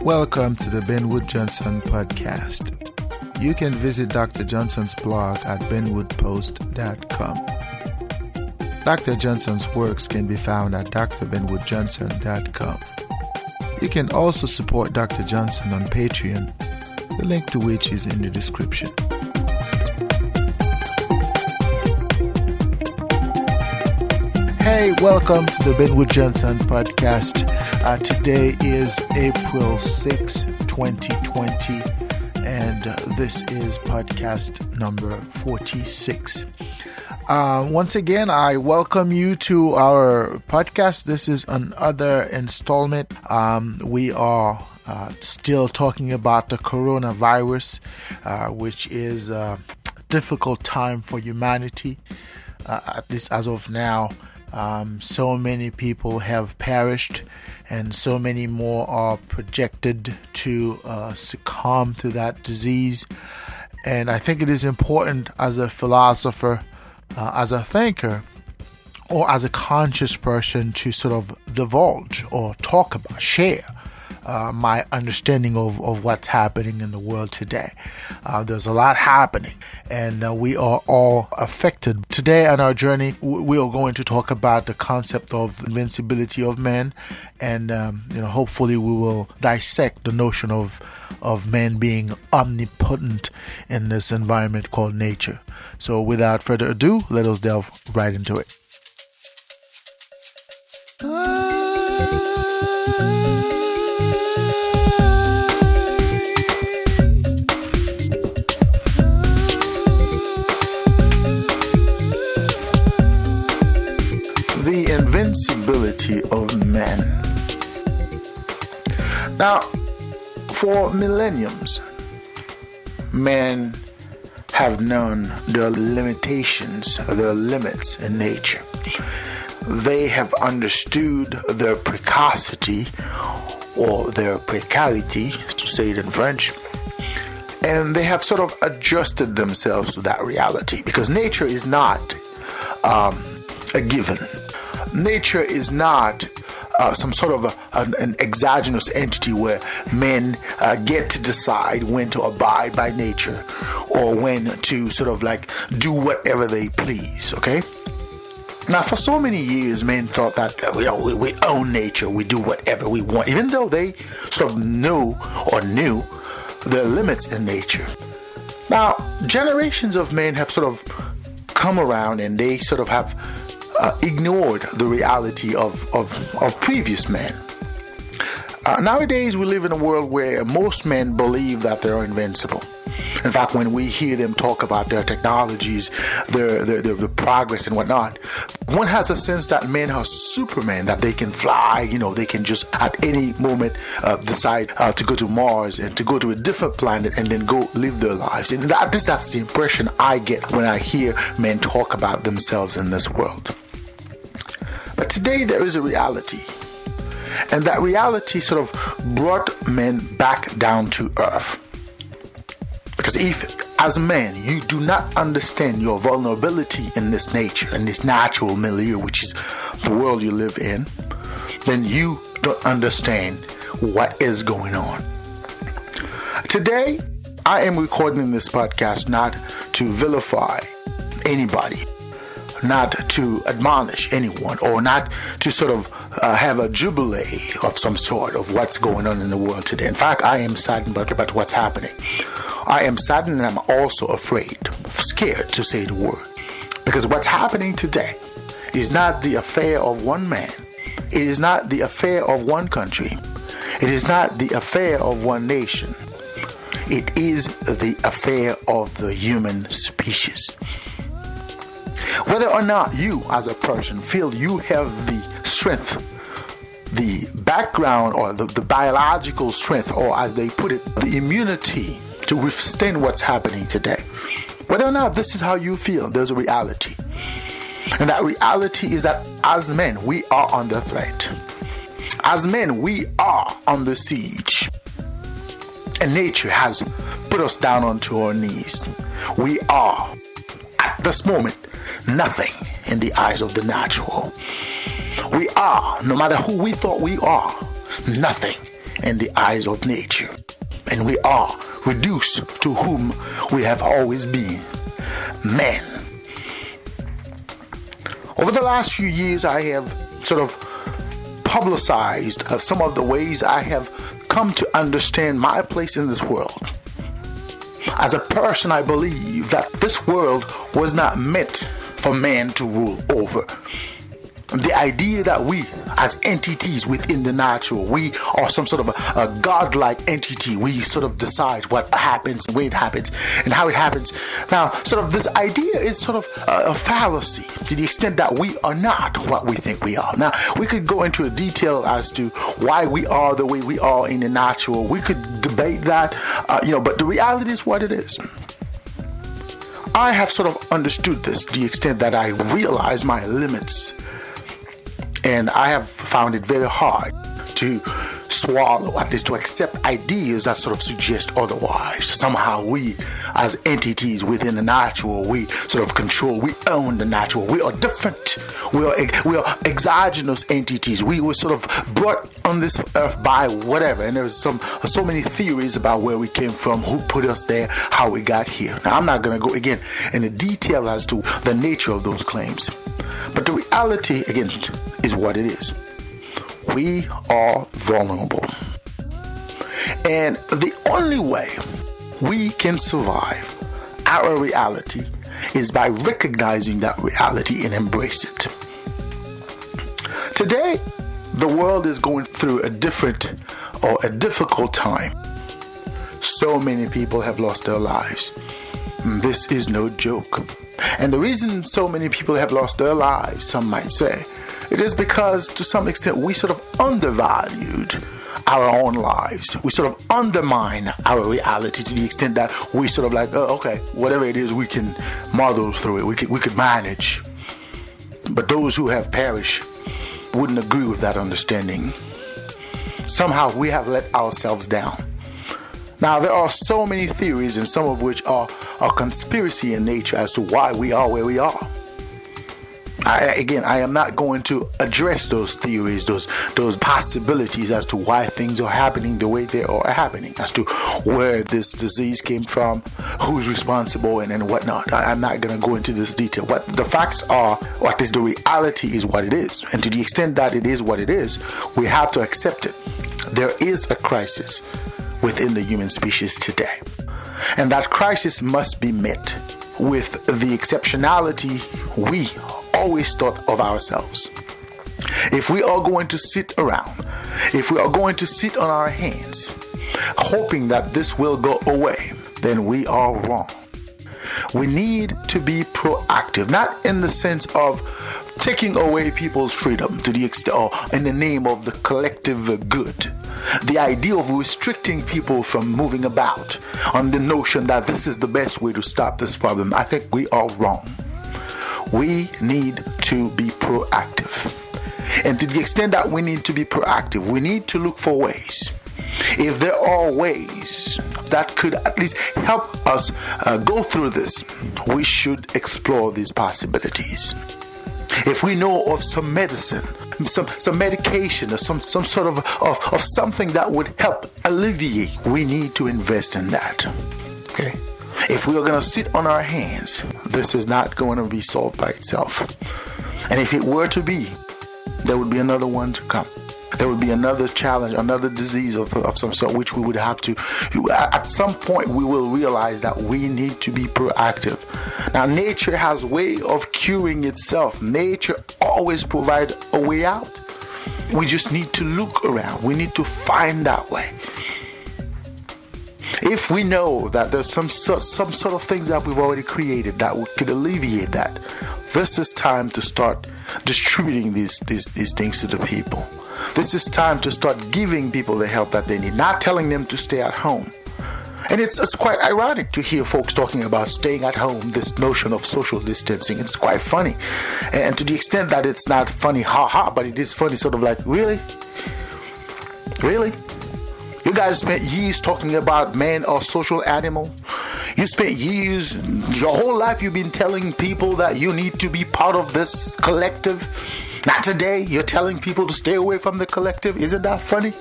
Welcome to the Ben Wood Johnson podcast. You can visit Dr. Johnson's blog at benwoodpost.com. Dr. Johnson's works can be found at drbenwoodjohnson.com. You can also support Dr. Johnson on Patreon, the link to which is in the description. Hey, welcome to the Ben Wood Johnson podcast. Today is April 6, 2020, and this is podcast number 46. Once again, I welcome you to our podcast. This is another installment. We are still talking about the coronavirus, which is a difficult time for humanity, at least as of now. So many people have perished, and so many more are projected to succumb to that disease. And I think it is important as a philosopher, as a thinker, or as a conscious person to sort of divulge or talk about, share my understanding of what's happening in the world today. There's a lot happening, and we are all affected. Today on our journey, we are going to talk about the concept of invincibility of man, and hopefully we will dissect the notion of man being omnipotent in this environment called nature. So without further ado, let us delve right into it. The invincibility of man. Now, for millenniums, men have known their limitations, their limits in nature. They have understood their precocity or their precarity, to say it in French, and they have sort of adjusted themselves to that reality, because nature is not a given. Nature is not some sort of an exogenous entity where men get to decide when to abide by nature or when to sort of like do whatever they please, okay? Now, for so many years, men thought that we own nature, we do whatever we want, even though they sort of knew the limits in nature. Now, generations of men have sort of come around, and they sort of have ignored the reality of previous men. Nowadays, we live in a world where most men believe that they're invincible. In fact, when we hear them talk about their technologies, their progress and whatnot, one has a sense that men are supermen, that they can fly, they can just at any moment decide to go to Mars and to go to a different planet and then go live their lives. And that's the impression I get when I hear men talk about themselves in this world. But today there is a reality, and that reality sort of brought men back down to earth. Because if, as men, you do not understand your vulnerability in this nature, in this natural milieu, which is the world you live in, then you don't understand what is going on. Today, I am recording this podcast not to vilify anybody, not to admonish anyone, or not to sort of have a jubilee of some sort of what's going on in the world today. In fact, I am saddened about what's happening. I am saddened, and I'm also scared to say the word. Because what's happening today is not the affair of one man. It is not the affair of one country. It is not the affair of one nation. It is the affair of the human species. Whether or not you as a person feel you have the strength, the background, or the biological strength, or as they put it, the immunity to withstand what's happening today. Whether or not this is how you feel, there's a reality. And that reality is that as men, we are under threat. As men, we are under siege. And nature has put us down onto our knees. We are, at this moment, nothing in the eyes of the natural. We are, no matter who we thought we are, nothing in the eyes of nature. And we are reduced to whom we have always been, men. Over the last few years, I have sort of publicized some of the ways I have come to understand my place in this world. As a person, I believe that this world was not meant for man to rule over. The idea that we, as entities within the natural, we are some sort of a godlike entity. We sort of decide what happens, when it happens, and how it happens. Now, sort of this idea is sort of a fallacy to the extent that we are not what we think we are. Now, we could go into a detail as to why we are the way we are in the natural. We could debate that, but the reality is what it is. I have sort of understood this to the extent that I realize my limits. And I have found it very hard to swallow, at least to accept ideas that sort of suggest otherwise. Somehow we, as entities within the natural, we sort of control, we own the natural. We are different. We are exogenous entities. We were sort of brought on this earth by whatever. And there's so many theories about where we came from, who put us there, how we got here. Now, I'm not going to go again into detail as to the nature of those claims. But the reality, again, is what it is. We are vulnerable. And the only way we can survive our reality is by recognizing that reality and embrace it. Today, the world is going through a difficult time. So many people have lost their lives. This is no joke. And the reason so many people have lost their lives, some might say, it is because to some extent we sort of undervalued our own lives. We sort of undermine our reality to the extent that we sort of like, oh, okay, whatever it is, we can muddle through it. We could manage. But those who have perished wouldn't agree with that understanding. Somehow we have let ourselves down. Now, there are so many theories, and some of which are conspiracy in nature as to why we are where we are. I am not going to address those theories, those possibilities as to why things are happening the way they are happening, as to where this disease came from, who's responsible, and whatnot. I'm not going to go into this detail. What the facts are, or at least the reality is what it is. And to the extent that it is what it is, we have to accept it. There is a crisis within the human species today. And that crisis must be met with the exceptionality we always thought of ourselves. If we are going to sit around, if we are going to sit on our hands, hoping that this will go away, then we are wrong. We need to be proactive, not in the sense of taking away people's freedom to the extent, or in the name of the collective good. The idea of restricting people from moving about on the notion that this is the best way to stop this problem, I think we are wrong. We need to be proactive. And to the extent that we need to be proactive, we need to look for ways. If there are ways that could at least help us go through this, we should explore these possibilities. If we know of some medicine, some medication, or some sort of something that would help alleviate, we need to invest in that. Okay? If we are going to sit on our hands, this is not going to be solved by itself. And if it were to be, there would be another one to come. There would be another challenge, another disease of some sort, which we would have to, at some point we will realize that we need to be proactive. Now, nature has a way of curing itself. Nature always provides a way out. We just need to look around. We need to find that way. If we know that there's some sort of things that we've already created that could alleviate that, this is time to start distributing these things to the people. This is time to start giving people the help that they need, not telling them to stay at home. And it's quite ironic to hear folks talking about staying at home, this notion of social distancing. It's quite funny. And to the extent that it's not funny, but it is funny, sort of like, really? Really? You guys spent years talking about man or social animal. You spent years, your whole life you've been telling people that you need to be part of this collective. Not today. You're telling people to stay away from the collective. Isn't that funny?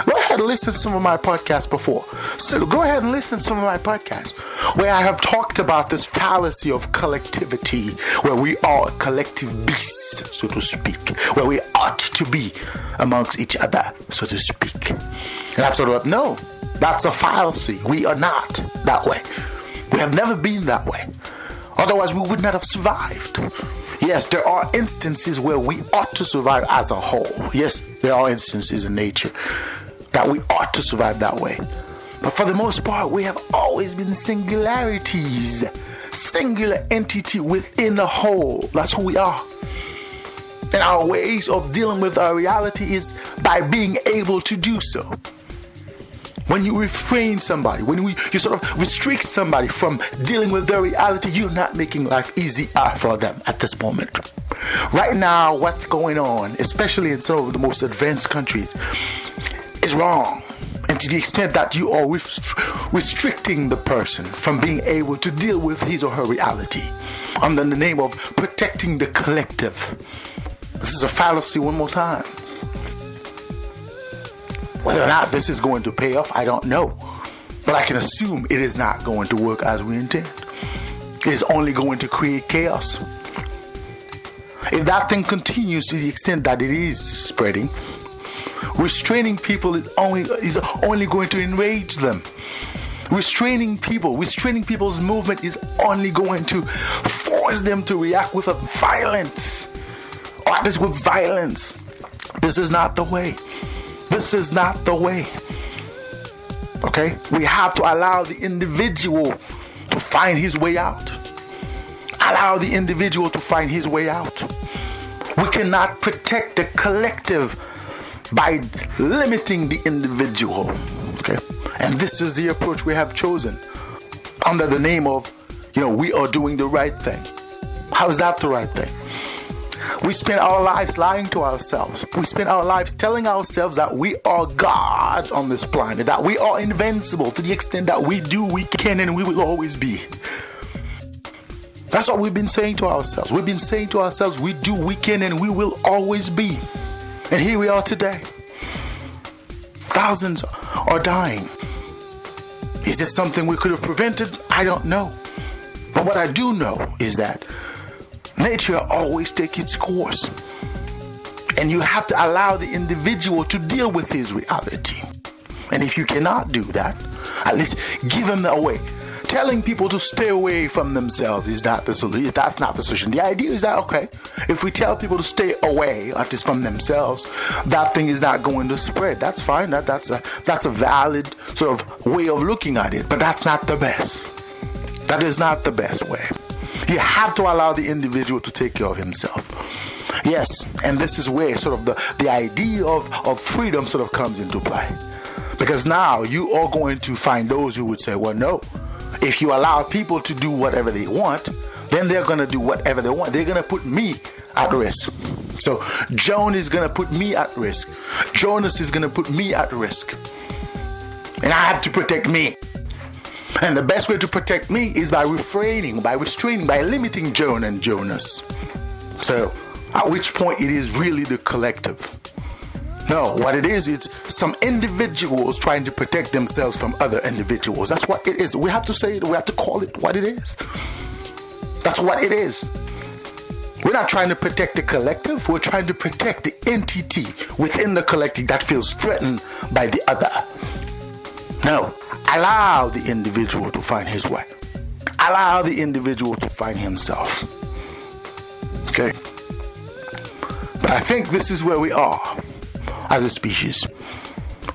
Go ahead and listen to some of my podcasts before. So go ahead and listen to some of my podcasts where I have talked about this fallacy of collectivity, where we are collective beasts, so to speak, where we ought to be amongst each other, so to speak. And I've sort of, no, that's a fallacy. We are not that way. We have never been that way. Otherwise, we would not have survived. Yes, there are instances where we ought to survive as a whole. Yes, there are instances in nature that we ought to survive that way. But for the most part, we have always been singularities, singular entity within the whole. That's who we are. And our ways of dealing with our reality is by being able to do so. When you refrain somebody, when you sort of restrict somebody from dealing with their reality, you're not making life easier for them at this moment. Right now, what's going on, especially in some of the most advanced countries, is wrong. And to the extent that you are restricting the person from being able to deal with his or her reality under the name of protecting the collective. This is a fallacy one more time. Whether or not this is going to pay off, I don't know. But I can assume it is not going to work as we intend. It is only going to create chaos. If that thing continues to the extent that it is spreading, restraining people is only going to enrage them. Restraining people's movement is only going to force them to react with violence. Or at least with violence. This is not the way. This is not the way. Okay? We have to allow the individual to find his way out. Allow the individual to find his way out. We cannot protect the collective by limiting the individual. Okay? And this is the approach we have chosen under the name of, we are doing the right thing. How is that the right thing? We spend our lives lying to ourselves. We spend our lives telling ourselves that we are gods on this planet, that we are invincible to the extent that we do, we can, and we will always be. That's what we've been saying to ourselves. We've been saying to ourselves, we do, we can, and we will always be. And here we are today. Thousands are dying. Is it something we could have prevented? I don't know. But what I do know is that nature always takes its course. And you have to allow the individual to deal with his reality. And if you cannot do that, at least give him a way. Telling people to stay away from themselves is not the solution. That's not the solution. The idea is that, okay, if we tell people to stay away, at least from themselves, that thing is not going to spread. That's fine. That's a valid sort of way of looking at it. But that's not the best. That is not the best way. You have to allow the individual to take care of himself. Yes, and this is where sort of the idea of freedom sort of comes into play. Because now you are going to find those who would say, well, no, if you allow people to do whatever they want, then they're going to do whatever they want. They're going to put me at risk. So Joan is going to put me at risk. Jonas is going to put me at risk. And I have to protect me. And the best way to protect me is by refraining, by restraining, by limiting Joan and Jonas. So, at which point it is really the collective. No, what it is, it's some individuals trying to protect themselves from other individuals. That's what it is. We have to say it, we have to call it what it is. That's what it is. We're not trying to protect the collective, we're trying to protect the entity within the collective that feels threatened by the other. No, allow the individual to find his way. Allow the individual to find himself. Okay? But I think this is where we are as a species.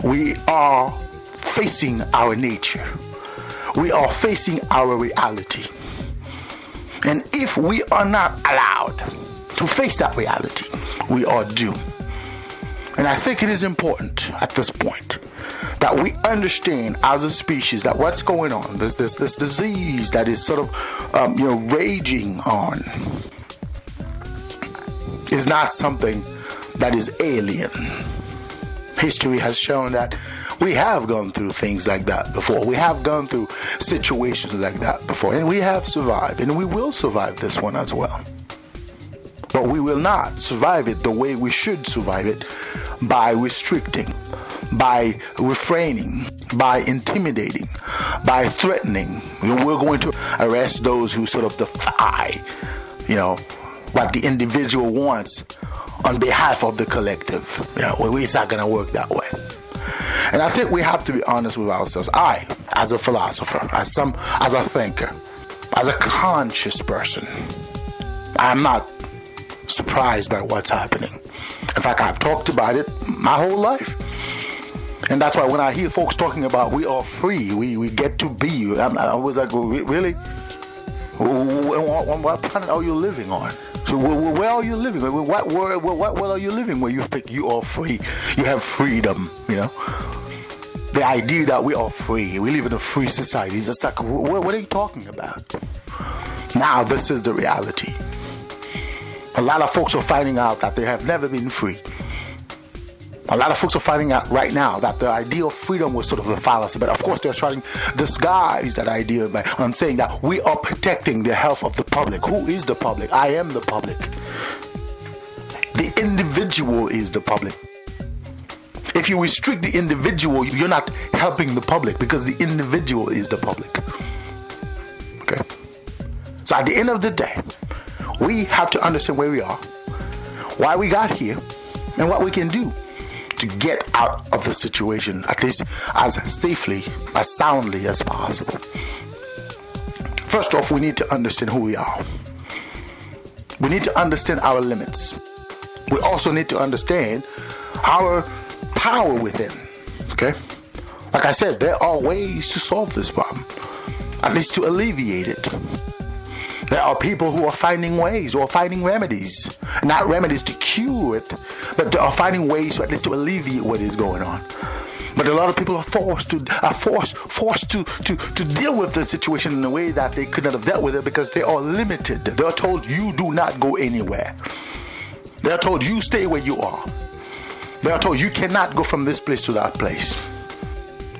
We are facing our nature. We are facing our reality. And if we are not allowed to face that reality, we are doomed. And I think it is important at this point that we understand as a species that what's going on, this disease that is sort of raging on, is not something that is alien. History has shown that we have gone through things like that before. We have gone through situations like that before, and we have survived, and we will survive this one as well. But But we will not survive it the way we should survive it, by restricting, by refraining, by intimidating, by threatening. We're going to arrest those who sort of defy, what the individual wants on behalf of the collective. It's not going to work that way. And I think we have to be honest with ourselves. I, as a philosopher, as a thinker, as a conscious person, I'm not surprised by what's happening. In fact, I've talked about it my whole life. And that's why when I hear folks talking about we are free, we get to be, I was like, really? What planet are you living on? So where are you living? What world are you living where you think you are free? You have freedom, The idea that we are free, we live in a free society, it's just like, what are you talking about? Now this is the reality. A lot of folks are finding out that they have never been free. A lot of folks are finding out right now that the idea of freedom was sort of a fallacy. But of course, they're trying to disguise that idea by saying that we are protecting the health of the public. Who is the public? I am the public. The individual is the public. If you restrict the individual, you're not helping the public, because the individual is the public. Okay? So at the end of the day, we have to understand where we are, why we got here, and what we can do to get out of the situation, at least as safely, as soundly as possible. First off, we need to understand who we are. We need to understand our limits. We also need to understand our power within. Okay? Like I said, there are ways to solve this problem, at least to alleviate it. There are people who are finding ways or finding remedies, not remedies to cure it, but they are finding ways to at least to alleviate what is going on. But a lot of people are forced to deal with the situation in a way that they could not have dealt with it, because they are limited. They are told you do not go anywhere. They are told you stay where you are. They are told you cannot go from this place to that place.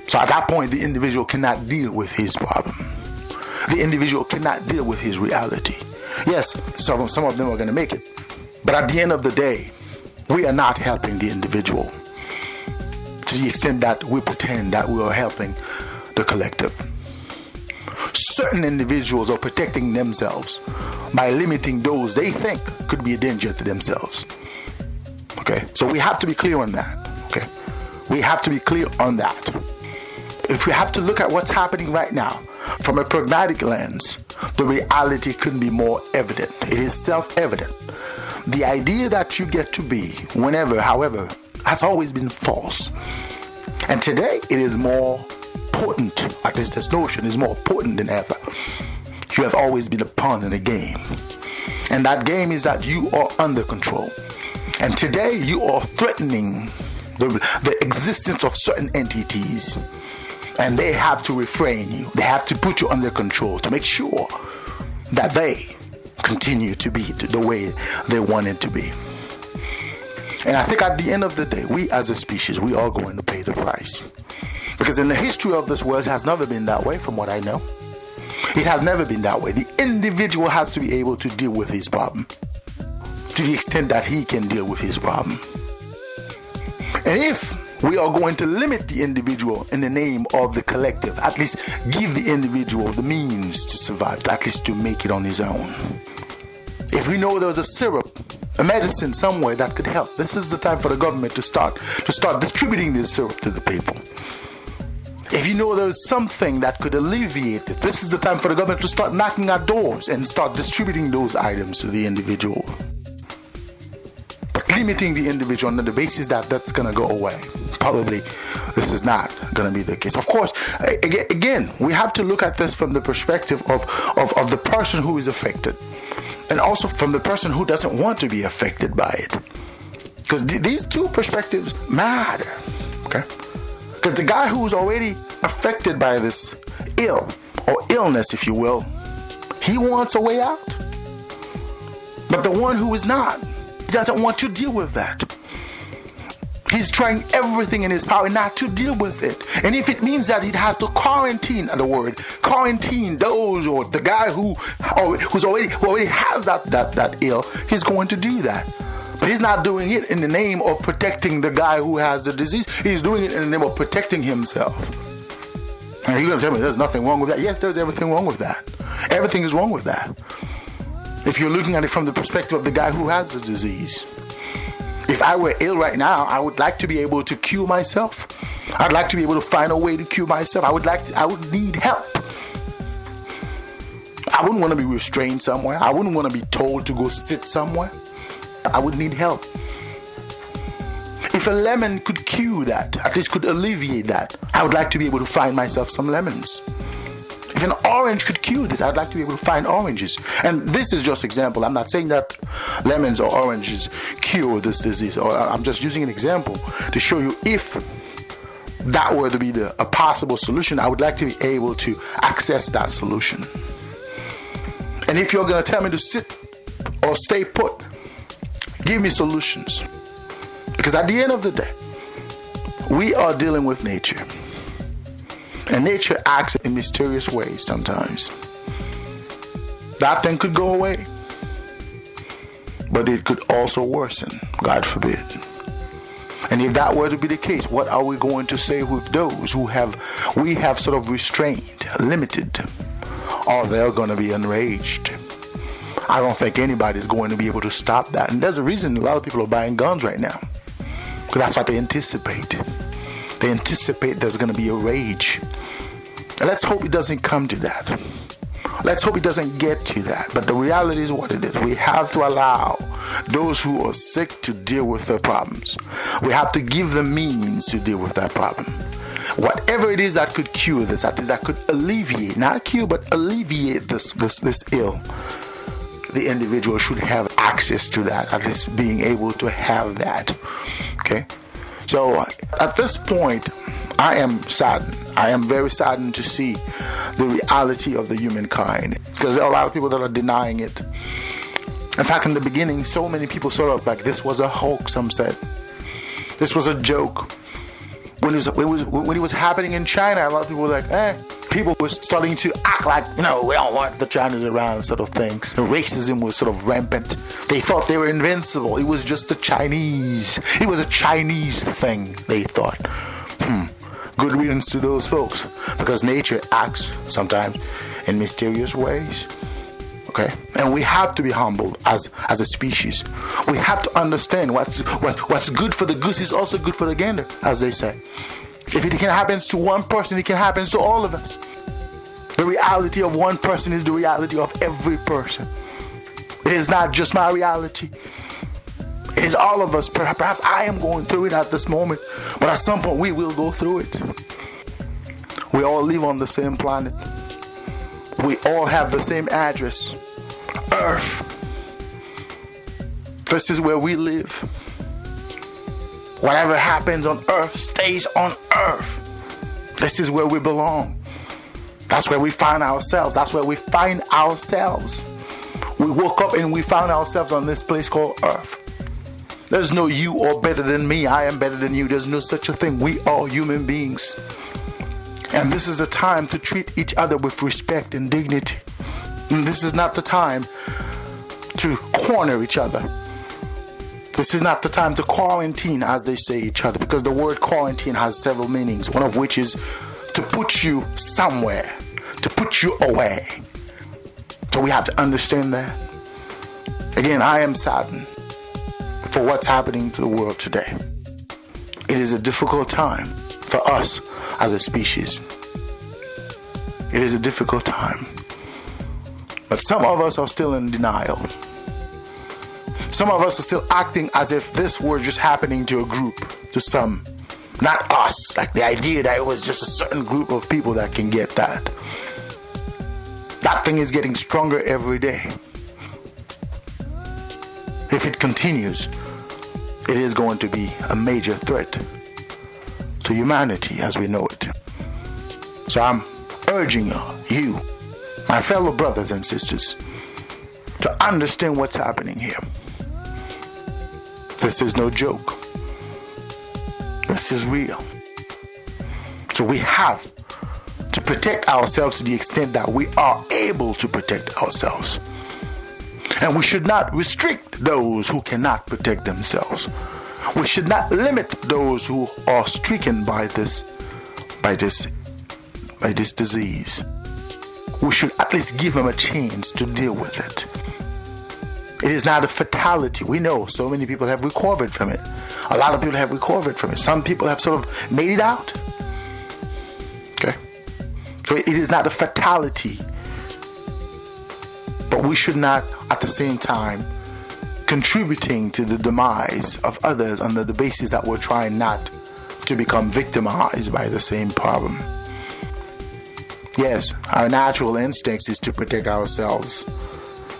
So at that point, the individual cannot deal with his problem. The individual cannot deal with his reality. Yes, some of them are going to make it. But at the end of the day, we are not helping the individual to the extent that we pretend that we are helping the collective. Certain individuals are protecting themselves by limiting those they think could be a danger to themselves. Okay, so we have to be clear on that. Okay, we have to be clear on that. If we have to look at what's happening right now from a pragmatic lens, the reality couldn't be more evident. It is self-evident. The idea that you get to be whenever, however, has always been false. And today it is more potent, at least this notion is more potent than ever. You have always been a pawn in a game. And that game is that you are under control. And today you are threatening the existence of certain entities. And they have to refrain you. They have to put you under control to make sure that they continue to be the way they want it to be. And I think at the end of the day, we as a species, we are going to pay the price. Because in the history of this world, it has never been that way, from what I know. It has never been that way. The individual has to be able to deal with his problem to the extent that he can deal with his problem. And if we are going to limit the individual in the name of the collective, at least give the individual the means to survive, at least to make it on his own. If we know there's a syrup, a medicine somewhere that could help, this is the time for the government to start distributing this syrup to the people. If you know there's something that could alleviate it, this is the time for the government to start knocking at doors and start distributing those items to the individual. But limiting the individual on the basis that that's going to go away, probably this is not going to be the case. Of course, again, we have to look at this from the perspective of the person who is affected, and also from the person who doesn't want to be affected by it. Because these two perspectives matter, okay? Because the guy who's already affected by this ill or illness, if you will, he wants a way out. But the one who is not, he doesn't want to deal with that. He's trying everything in his power not to deal with it. And if it means that he has to quarantine those, or the guy who already has that ill, he's going to do that. But he's not doing it in the name of protecting the guy who has the disease. He's doing it in the name of protecting himself. And you're going to tell me there's nothing wrong with that? Yes, there's everything wrong with that. Everything is wrong with that. If you're looking at it from the perspective of the guy who has the disease. If I were ill right now, I would like to be able to cure myself. I'd like to be able to find a way to cure myself. I would need help. I wouldn't want to be restrained somewhere. I wouldn't want to be told to go sit somewhere. I would need help. If a lemon could cure that, at least could alleviate that, I would like to be able to find myself some lemons. If an orange could cure this, I'd like to be able to find oranges. And this is just example. I'm not saying that lemons or oranges cure this disease. Or I'm just using an example to show you if that were to be a possible solution, I would like to be able to access that solution. And if you're going to tell me to sit or stay put, give me solutions. Because at the end of the day, we are dealing with nature. And nature acts in mysterious ways sometimes. That thing could go away, but it could also worsen, God forbid. And if that were to be the case, what are we going to say with those who we have sort of restrained, limited, or they're going to be enraged? I don't think anybody's going to be able to stop that. And there's a reason a lot of people are buying guns right now. Because that's what they anticipate. They anticipate there's going to be a rage. And let's hope it doesn't come to that. Let's hope it doesn't get to that. But the reality is what it is. We have to allow those who are sick to deal with their problems. We have to give them means to deal with that problem. Whatever it is that could cure this, that could alleviate, not cure, but alleviate this ill, the individual should have access to that, at least being able to have that. Okay? So at this point, I am saddened. I am very saddened to see the reality of the humankind, because there are a lot of people that are denying it. In fact, in the beginning, so many people sort of like this was a hoax, some said. This was a joke. When it was happening in China, a lot of people were like, people were starting to act like, we don't want the Chinese around, sort of things. The racism was sort of rampant. They thought they were invincible. It was just the Chinese. It was a Chinese thing, they thought. Good riddance to those folks, because nature acts sometimes in mysterious ways. Okay, and we have to be humble as a species. We have to understand what's good for the goose is also good for the gander, as they say. If it can happen to one person, it can happen to all of us. The reality of one person is the reality of every person. It is not just my reality. It is all of us. Perhaps I am going through it at this moment, but at some point we will go through it. We all live on the same planet. We all have the same address, Earth. This is where we live. Whatever happens on Earth stays on Earth. This is where we belong. That's where we find ourselves. That's where we find ourselves. We woke up and we found ourselves on this place called Earth. There's no you or better than me. I am better than you. There's no such a thing. We are human beings. And this is a time to treat each other with respect and dignity. And this is not the time to corner each other. This is not the time to quarantine, as they say, each other, because the word quarantine has several meanings, one of which is to put you somewhere, to put you away. So we have to understand that. Again, I am saddened for what's happening to the world today. It is a difficult time for us as a species. It is a difficult time. But some of us are still in denial. Some of us are still acting as if this were just happening to a group, to some, not us. Like the idea that it was just a certain group of people that can get that. That thing is getting stronger every day. If it continues, it is going to be a major threat to humanity as we know it. So I'm urging you, my fellow brothers and sisters, to understand what's happening here. This is no joke. This is real. So we have to protect ourselves to the extent that we are able to protect ourselves. And we should not restrict those who cannot protect themselves. We should not limit those who are stricken by this disease. We should at least give them a chance to deal with it. It is not a fatality. We know so many people have recovered from it. A lot of people have recovered from it. Some people have sort of made it out. Okay? So it is not a fatality. But we should not, at the same time, contributing to the demise of others under the basis that we're trying not to become victimized by the same problem. Yes, our natural instincts is to protect ourselves,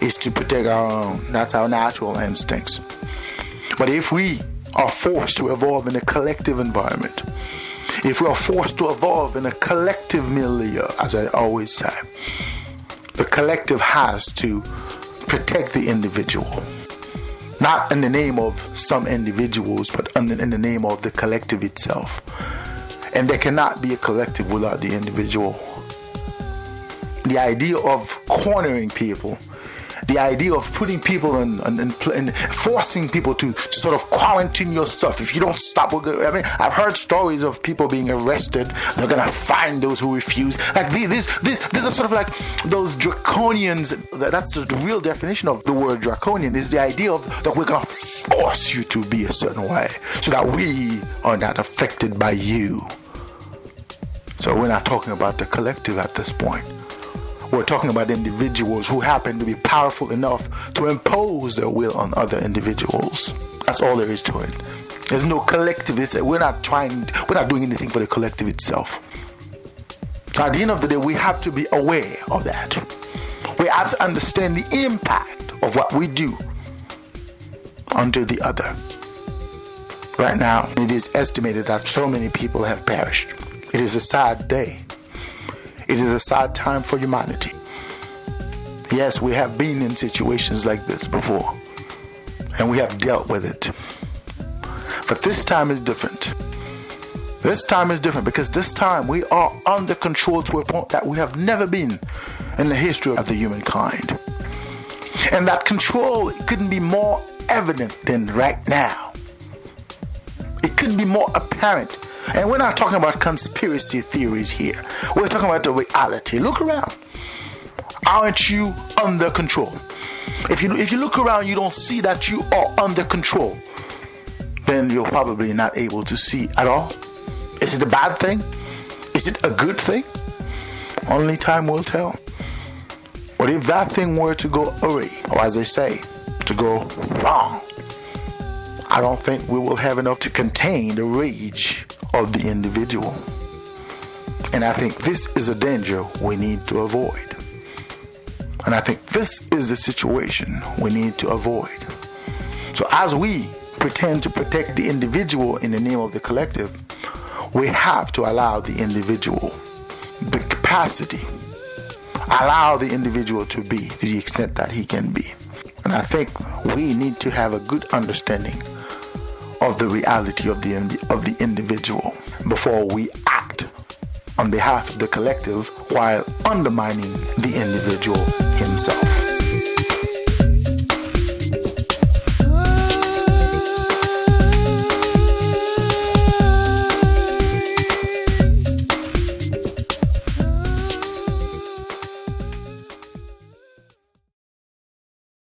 is to protect our own. That's our natural instincts. But if we are forced to evolve in a collective environment, if we are forced to evolve in a collective milieu, as I always say, the collective has to protect the individual. Not in the name of some individuals, but in the name of the collective itself. And there cannot be a collective without the individual. The idea of cornering people, the idea of putting people and forcing people to sort of quarantine yourself. If you don't stop, I've heard stories of people being arrested. They're gonna find those who refuse. Like these are sort of like those draconians. That's the real definition of the word draconian. Is the idea of that we're gonna force you to be a certain way so that we are not affected by you. So we're not talking about the collective at this point. We're talking about individuals who happen to be powerful enough to impose their will on other individuals. That's all there is to it. There's no collective. We're not doing anything for the collective itself. So at the end of the day, we have to be aware of that. We have to understand the impact of what we do onto the other. Right now, it is estimated that so many people have perished. It is a sad day. It is a sad time for humanity. Yes, we have been in situations like this before, and we have dealt with it. But this time is different. This time is different because this time we are under control to a point that we have never been in the history of the humankind. And that control couldn't be more evident than right now. It couldn't be more apparent. And we're not talking about conspiracy theories here. We're talking about the reality. Look around. Aren't you under control? If you look around, you don't see that you are under control, then you're probably not able to see at all. Is it a bad thing? Is it a good thing? Only time will tell. But if that thing were to go awry, or as they say, to go wrong, I don't think we will have enough to contain the rage of the individual. And I think this is a danger we need to avoid. And I think this is the situation we need to avoid. So as we pretend to protect the individual in the name of the collective, we have to allow the individual the capacity, allow the individual to be to the extent that he can be. And I think we need to have a good understanding of the reality of the individual before we act on behalf of the collective while undermining the individual himself.